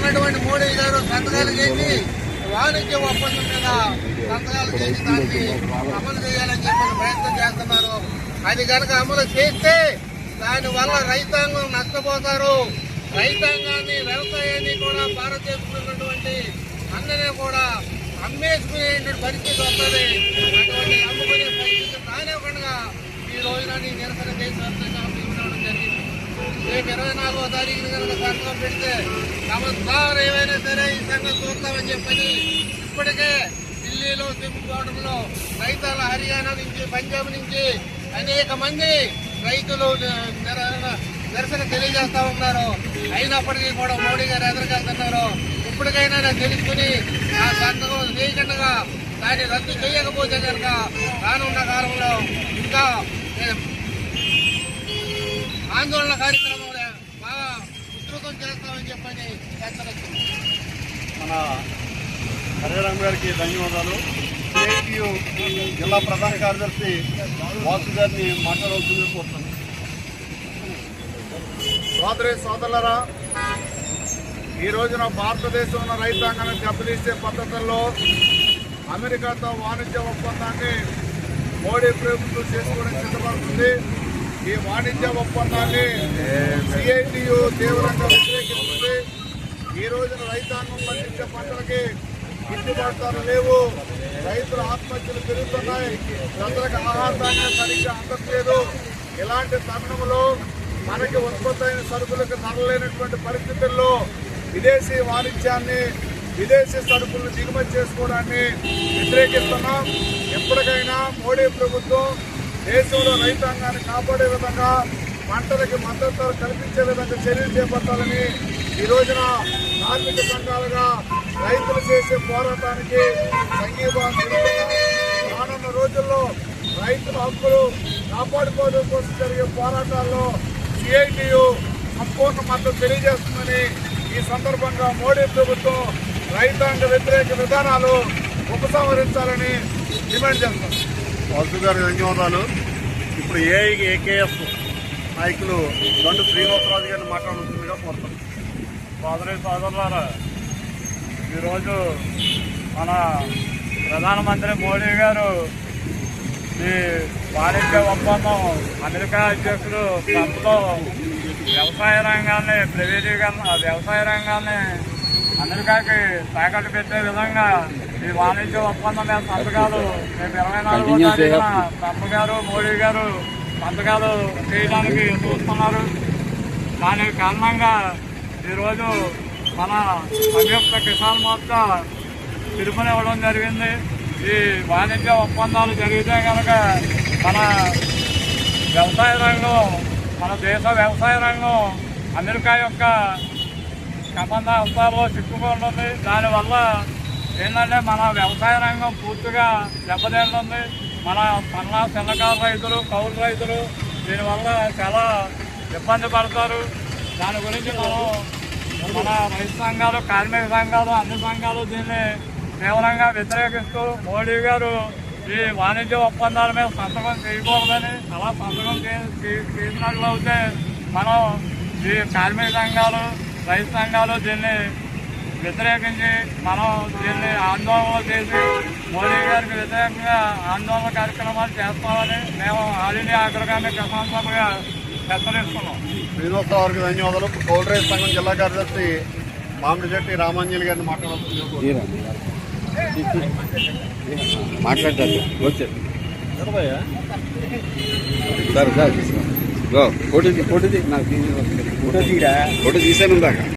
ఉన్నటువంటి మోడీ గారు సంతకాలు చేసి వాణిజ్య ఒప్పందం మీద సంతకాలు చేసి దాన్ని అమలు చేయాలని చెప్పి ప్రయత్నం చేస్తున్నారు. అది కనుక అమలు చేస్తే దానివల్ల రైతాంగం నష్టపోతారు. రైతాంగాన్ని, వ్యవసాయాన్ని కూడా భారతదేశంలో అన్ననే కూడా అమ్మేసుకునేటువంటి పరిస్థితి వస్తుంది. అటువంటి అమ్ముకునే పరిస్థితి కానివ్వకుండా ఈ రోజున నిరసన దేశవ్యాప్తంగా పిలుపునవడం జరిగింది. రేపు 24వ తారీఖున కనుక సంతకం పెడితే సంవత్సరాలు ఏమైనా సరే ఈ సంగతి చూస్తామని చెప్పని ఇప్పటికే ఢిల్లీలో, సింపుకోవడంలో రైతుల హర్యానా నుంచి, పంజాబ్ నుంచి అనేక మంది రైతులు నిరసన తెలియజేస్తా ఉన్నారు. అయినప్పటికీ కూడా మోడీ గారు ఎదురుకెళ్తున్నారు. ఇప్పటికైనా తెలుసుకుని ఆ సంతకం చేయకుండా దాన్ని రద్దు చేయకపోతే కనుక రానున్న కాలంలో ఇంకా ఆందోళన కార్యక్రమం బాగా విస్తృతం చేస్తామని చెప్పని హెచ్చరిస్తుంది. మన హరిరామ్ గారికి ధన్యవాదాలు. సిఐటియు జిల్లా ప్రధాన కార్యదర్శి వాసు గారిని మాట్లాడవలసింది కోరుతున్నాను. సోదరులరా, ఈ రోజున భారతదేశంలో రైతాంగాన్ని దెబ్బతీసే పద్ధతుల్లో అమెరికాతో వాణిజ్య ఒప్పందాన్ని మోడీ ప్రభుత్వం చేసుకోవడం సిద్ధపడుతుంది. ఈ వాణిజ్య ఒప్పందాన్ని సిఐటియు తీవ్రంగా వ్యతిరేకిస్తుంది. ఈ రోజున రైతాంగం పండించే పంటలకి గిట్టుబాటు ధరలు లేవు. రైతుల ఆత్మహత్యలు పెరుగుతున్నాయి. ప్రజలకు ఆహార ధాన్యం సరిగ్గా అందట్లేదు. ఇలాంటి తరుణంలో మనకి ఉత్పత్తి అయిన సరుకులకు ధరలేనటువంటి పరిస్థితుల్లో విదేశీ వాణిజ్యాన్ని, విదేశీ సరుకులను దిగుమతి చేసుకోవడాన్ని వ్యతిరేకిస్తున్నాం. ఎప్పటికైనా మోడీ ప్రభుత్వం దేశంలో రైతాంగాన్ని కాపాడే విధంగా, పంటలకి మద్దతు ధర కల్పించే విధంగా చర్యలు చేపట్టాలని ఈ రోజున కార్మిక సంఘాలుగా రైతులు చేసే పోరాటానికి సంఘీభావం తెలుపుతున్నాం. రానున్న రోజుల్లో రైతుల హక్కులు కాపాడుకోవడం కోసం జరిగే పోరాటాల్లో సిఐటియు సంపూర్ణ మద్దతు తెలియజేస్తుందని ఈ సందర్భంగా మోడీ ప్రభుత్వం రైతాంగ వ్యతిరేక విధానాలు ఉపసంహరించాలని డిమాండ్ చేస్తాం. వాసు గారి ధన్యవాదాలు. ఇప్పుడు ఏకేఎఫ్ నాయకులు గండు శ్రీనివాసరాజు గారిని మాట్లాడుతుందిగా కోరుతాం. సోదరులారా, ఈరోజు మన ప్రధానమంత్రి మోడీ గారు ఈ వాణిజ్య ఒప్పందం అమెరికా అధ్యక్షుడు ట్రంప్తో వ్యవసాయ రంగాన్ని వ్యవసాయ రంగాన్ని అమెరికాకి తాకట్టు పెట్టే విధంగా ఈ వాణిజ్య ఒప్పందం మీద సంతకాలు రేపు 24వ తారీఖున ట్రంప్ గారు, మోడీ గారు సంతకాలు చేయడానికి చూస్తున్నారు. దానికి కారణంగా ఈరోజు మన సంయుక్త కిసాన్ మోర్చా పిలుపునివ్వడం జరిగింది. ఈ వాణిజ్య ఒప్పందాలు జరిగితే కనుక మన వ్యవసాయ రంగం, మన దేశ వ్యవసాయ రంగం అమెరికా యొక్క కబంధ హస్తాల్లో చిక్కుకుంటుంది. దానివల్ల ఏంటంటే మన వ్యవసాయ రంగం పూర్తిగా దెబ్బతింటుంది. మన చిన్నకారు రైతులు, కౌలు రైతులు దీనివల్ల చాలా ఇబ్బంది పడతారు. దాని గురించి మన రైతు సంఘాలు, కార్మిక సంఘాలు, అన్ని సంఘాలు దీన్ని తీవ్రంగా వ్యతిరేకిస్తూ మోడీ గారు ఈ వాణిజ్య ఒప్పందాల మీద సంతకం చేయకూడదని, అలా సంతకం చేసినట్లయితే మనం ఈ కార్మిక సంఘాలు, రైతు సంఘాలు దీన్ని వ్యతిరేకించి మనం దీన్ని ఆందోళన చేసి మోడీ గారికి వ్యతిరేకంగా ఆందోళన కార్యక్రమాలు చేస్తామని మేము ఆల్ ఇండియా అగ్రగామి కిసాన్ సభగా హెచ్చరిస్తున్నాం. శ్రీనివాసరావు గారికి ధన్యవాదాలు. కౌలు రైతు సంఘం జిల్లా కార్యదర్శి మామిడిశెట్టి రామాంజలి గారిని మాట్లాడతారు. సార్ ఫోటో నాకు ఫోటో తీసాను దాకా.